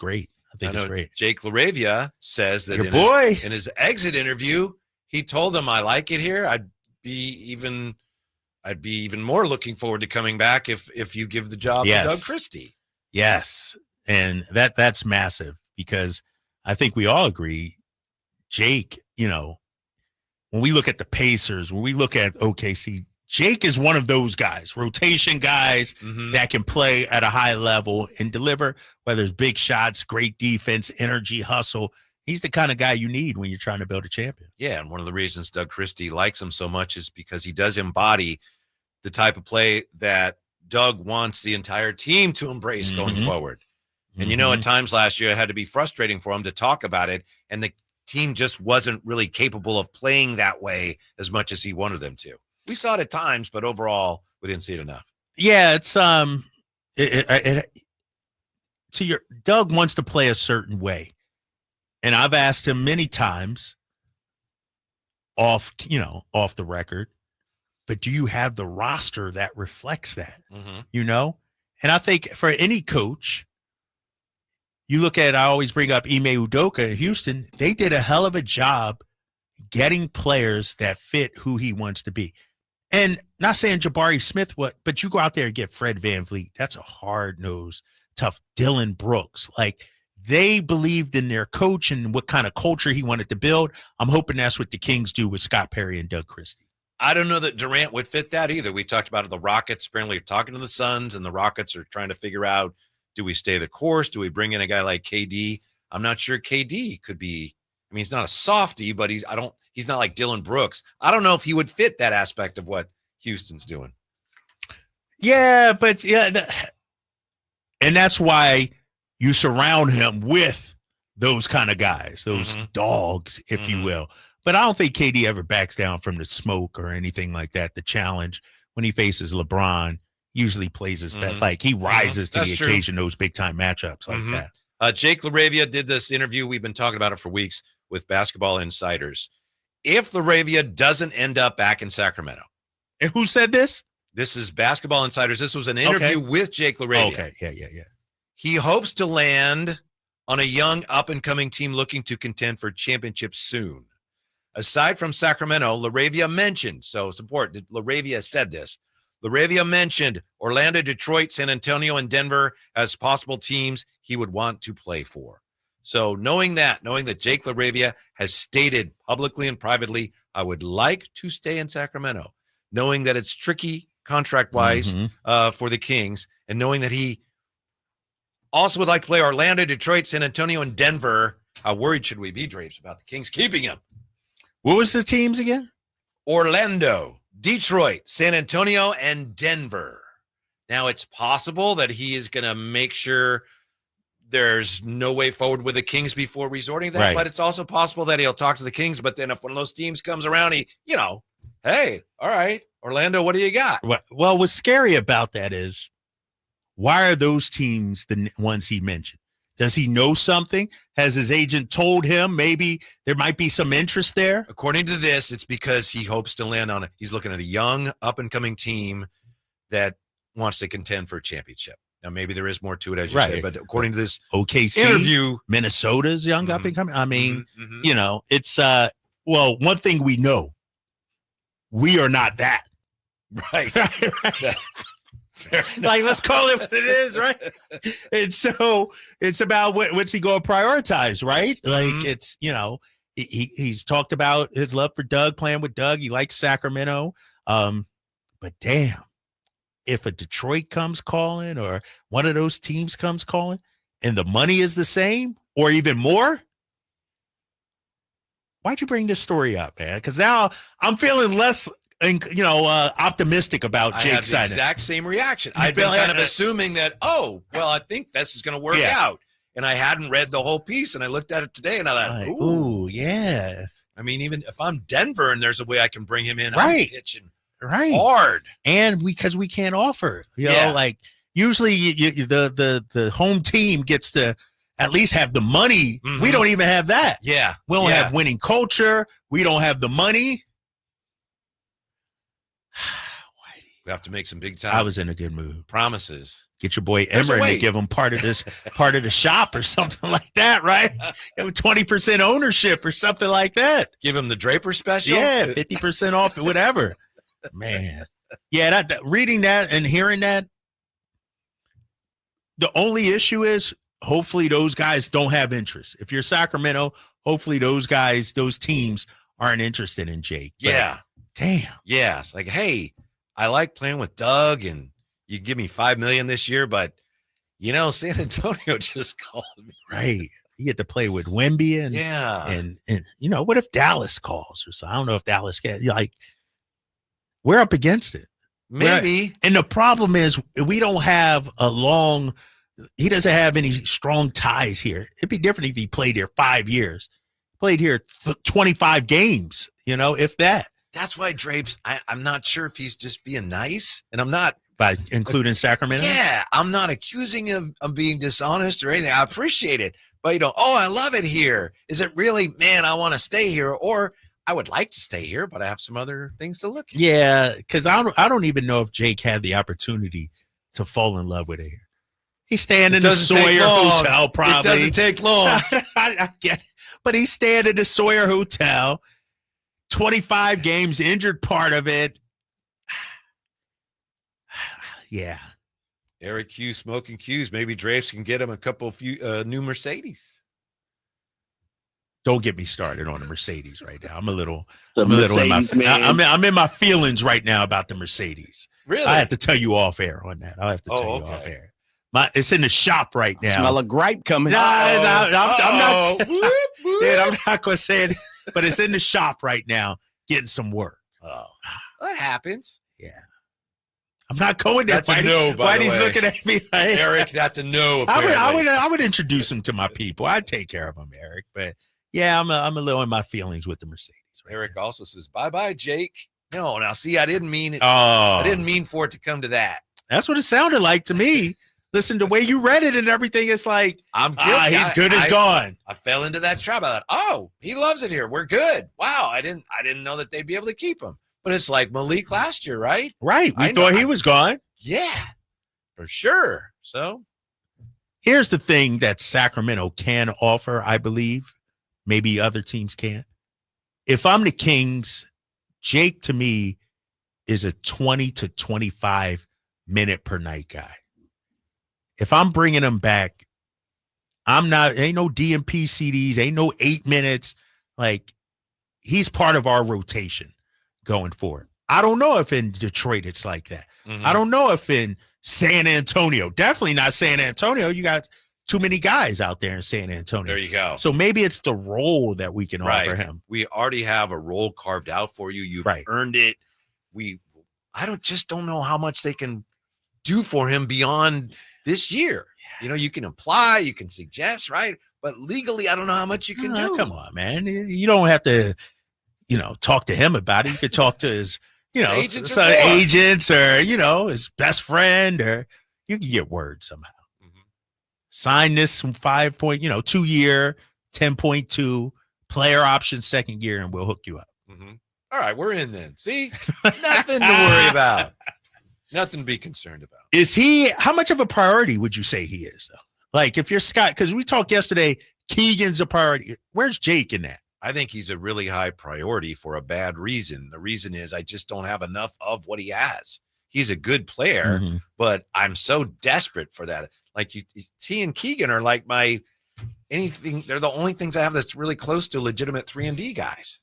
great. I think it's great. Jake LaRavia says that in his exit interview, he told them, "I like it here. I'd be even more looking forward to coming back if you give the job to Doug Christie." Yes, and that's massive because I think we all agree, Jake, when we look at the Pacers, when we look at OKC, Jake is one of those guys, rotation guys that can play at a high level and deliver, whether it's big shots, great defense, energy, hustle. He's the kind of guy you need when you're trying to build a champion. Yeah, and one of the reasons Doug Christie likes him so much is because he does embody the type of play that Doug wants the entire team to embrace going forward. And, at times last year, it had to be frustrating for him to talk about it, and the team just wasn't really capable of playing that way as much as he wanted them to. We saw it at times, but overall, we didn't see it enough. Yeah, it's Doug wants to play a certain way, and I've asked him many times off the record, but do you have the roster that reflects that? And I think for any coach, you look at, I always bring up Ime Udoka in Houston. They did a hell of a job getting players that fit who he wants to be. And not saying Jabari Smith, but you go out there and get Fred VanVleet. That's a hard-nosed, tough Dylan Brooks. Like, they believed in their coach and what kind of culture he wanted to build. I'm hoping that's what the Kings do with Scott Perry and Doug Christie. I don't know that Durant would fit that either. We talked about it, the Rockets apparently talking to the Suns, and the Rockets are trying to figure out, do we stay the course? Do we bring in a guy like KD? I'm not sure KD could be. I mean, he's not a softie, but he's not like Dylan Brooks. I don't know if he would fit that aspect of what Houston's doing. Yeah, but and that's why you surround him with those kind of guys, those dogs, if you will. But I don't think KD ever backs down from the smoke or anything like that. The challenge when he faces LeBron usually plays his best. Like, he rises to the occasion, those big time matchups like that. Jake LaRavia did this interview. We've been talking about it for weeks with Basketball Insiders. If LaRavia doesn't end up back in Sacramento. And who said this? This is Basketball Insiders. This was an interview with Jake LaRavia. Okay, yeah. He hopes to land on a young up-and-coming team looking to contend for championships soon. Aside from Sacramento, LaRavia mentioned, so it's important, LaRavia said this, LaRavia mentioned Orlando, Detroit, San Antonio, and Denver as possible teams he would want to play for. So knowing that Jake LaRavia has stated publicly and privately, I would like to stay in Sacramento, knowing that it's tricky contract-wise for the Kings, and knowing that he also would like to play Orlando, Detroit, San Antonio, and Denver. How worried should we be, Drapes, about the Kings keeping him? What was the teams again? Orlando, Detroit, San Antonio, and Denver. Now, it's possible that he is going to make sure there's no way forward with the Kings before resorting to that, but it's also possible that he'll talk to the Kings, but then if one of those teams comes around, hey, all right, Orlando, what do you got? Well, what's scary about that is, why are those teams the ones he mentioned? Does he know something? Has his agent told him maybe there might be some interest there? According to this, it's because he hopes to land on it. He's looking at a young, up-and-coming team that wants to contend for a championship. Now, maybe there is more to it, as you said, but according to this OKC interview, Minnesota's young up-and-coming. I mean, it's well, one thing we know, we are not that. Right. Like, let's call it what it is, right? And so it's about what's he going to prioritize, right? Like, it's, he's talked about his love for Doug, playing with Doug. He likes Sacramento. But damn, if a Detroit comes calling or one of those teams comes calling and the money is the same or even more, why'd you bring this story up, man? Because now I'm feeling less optimistic about Jake signing. I had the exact same reaction. I'd been kind of assuming that, I think this is going to work out. And I hadn't read the whole piece, and I looked at it today, and I thought, ooh, yeah. I mean, even if I'm Denver and there's a way I can bring him in, I'm pitching hard. And because we can't offer, like usually the home team gets to at least have the money. We don't even have that. Yeah. We don't have winning culture. We don't have the money. We have to make some big time. I was in a good mood. Promises. Get your boy There's a Emmer way. and give him part of the shop or something like that, right? Give him 20% ownership or something like that. Give him the Draper special. Yeah, 50% off, whatever. Man. Yeah, that reading that and hearing that, the only issue is hopefully those guys don't have interest. If you're Sacramento, hopefully those teams aren't interested in Jake. But Yeah. damn. Yeah. It's like, hey, I like playing with Doug, and you can give me $5 million this year, but San Antonio just called me. Right. You get to play with Wemby and what if Dallas calls or so? I don't know if Dallas can. We're up against it. Maybe. And the problem is we don't have he doesn't have any strong ties here. It'd be different if he played here 5 years. Played here 25 games, if that. That's why Drapes, I'm not sure if he's just being nice, and I'm not. By including Sacramento? Yeah, I'm not accusing him of being dishonest or anything. I appreciate it. But I love it here. Is it really, man, I want to stay here, or I would like to stay here, but I have some other things to look at. Yeah, because I don't even know if Jake had the opportunity to fall in love with it here. He's staying in the Sawyer Hotel, probably. It doesn't take long. I get it. But he's staying in the Sawyer Hotel, 25 games, injured part of it. Yeah. Eric Hughes smoking cues. Maybe Drapes can get him a few new Mercedes. Don't get me started on the Mercedes right now. I'm a little in my feelings right now about the Mercedes. Really? I have to tell you off air on that. I'll have to tell you off air. It's in the shop right now. Smell a gripe coming. I'm not going to say it, but it's in the shop right now getting some work. Oh, that happens. Yeah. I'm not going there. That's a no, by the Whitey's way. looking at me like, Eric, that's a no. Apparently. I would introduce him to my people. I'd take care of him, Eric. But yeah, I'm a little in my feelings with the Mercedes. Right Eric now. also says, bye-bye, Jake. No, now see, I didn't mean it. Oh, I didn't mean for it to come to that. That's what it sounded like to me. Listen, the way you read it and everything, it's like, I'm guilty. he's good as gone. I fell into that trap. I thought, he loves it here. We're good. Wow, I didn't know that they'd be able to keep him. But it's like Malik last year, right? Right. We thought he was gone. Yeah, for sure. So here's the thing that Sacramento can offer, I believe. Maybe other teams can't. If I'm the Kings, Jake to me is a 20 to 25 minute per night guy. If I'm bringing him back, ain't no DMP CDs, ain't no 8 minutes. Like, he's part of our rotation going forward. I don't know if in Detroit it's like that. Mm-hmm. I don't know if in San Antonio, definitely not San Antonio. You got too many guys out there in San Antonio. There you go. So maybe it's the role that we can offer him. We already have a role carved out for you. You've earned it. I don't know how much they can do for him beyond this year. Yeah. You can imply, you can suggest, right? But legally, I don't know how much you can do. Come on, man. You don't have to, talk to him about it. You could talk to his, agents or, his best friend, or you can get word somehow. Mm-hmm. Sign this 2 year, 10.2 player option, second year, and we'll hook you up. Mm-hmm. All right, we're in then. See, nothing to worry about. Nothing to be concerned about. How much of a priority would you say he is, though? Like, if you're Scott, because we talked yesterday, Keegan's a priority. Where's Jake in that? I think he's a really high priority for a bad reason. The reason is I just don't have enough of what he has. He's a good player, but I'm so desperate for that. Like T and Keegan are like anything. They're the only things I have that's really close to legitimate 3-and-D guys.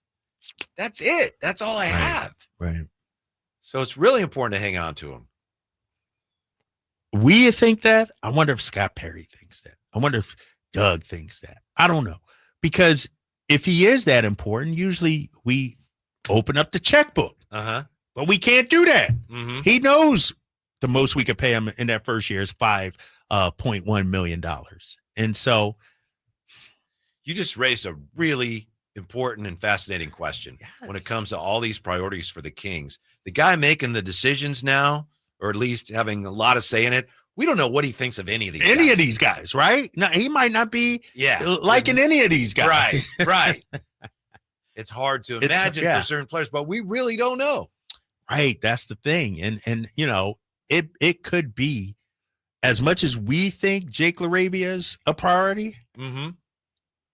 That's it. That's all I have. Right. So it's really important to hang on to him. We think that. I wonder if Scott Perry thinks that. I wonder if Doug thinks that. I don't know. Because if he is that important, usually we open up the checkbook. But we can't do that. Mm-hmm. He knows the most we could pay him in that first year is $5.1 million. And so you just raised a really important and fascinating question when it comes to all these priorities for the Kings. The guy making the decisions now, or at least having a lot of say in it, we don't know what he thinks of any of these guys, right? Now, he might not be liking any of these guys. Right. It's hard to imagine for certain players, but we really don't know. Right. That's the thing. And it could be as much as we think Jake LaRavia is a priority,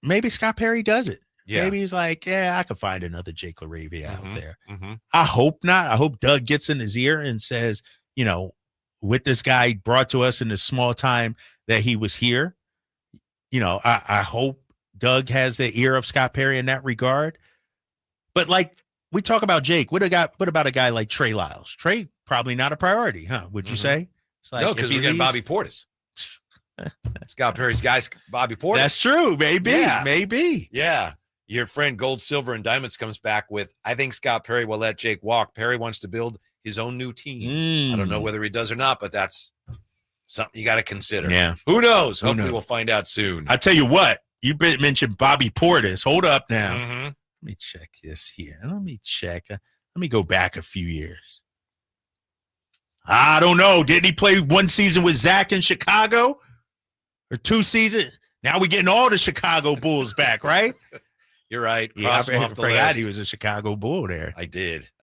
maybe Scott Perry does it. Yeah. Maybe he's like, yeah, I could find another Jake LaRavia out there. Mm-hmm. I hope not. I hope Doug gets in his ear and says, you know, with this guy brought to us in the small time that he was here, you know, I hope Doug has the ear of Scott Perry in that regard. But like we talk about Jake, what about a guy like Trey Lyles? Trey, probably not a priority, huh? Would you say? It's like, no, because we're getting Bobby Portis. Scott Perry's guy's Bobby Portis. That's true. Maybe. Yeah. Maybe. Yeah. Your friend Gold, Silver, and Diamonds comes back with, I think Scott Perry will let Jake walk. Perry wants to build his own new team. I don't know whether he does or not, but that's something you got to consider. Yeah. Who knows? Hopefully we'll find out soon. I tell you what, you mentioned Bobby Portis. Hold up now. Mm-hmm. Let me check this here. Let me check. Let me go back a few years. I don't know. Didn't he play one season with Zach in Chicago? Or 2 seasons? Now we're getting all the Chicago Bulls back, right? You're right. Yeah, I Cross him off the forgot list. he was a Chicago Bull there. I did.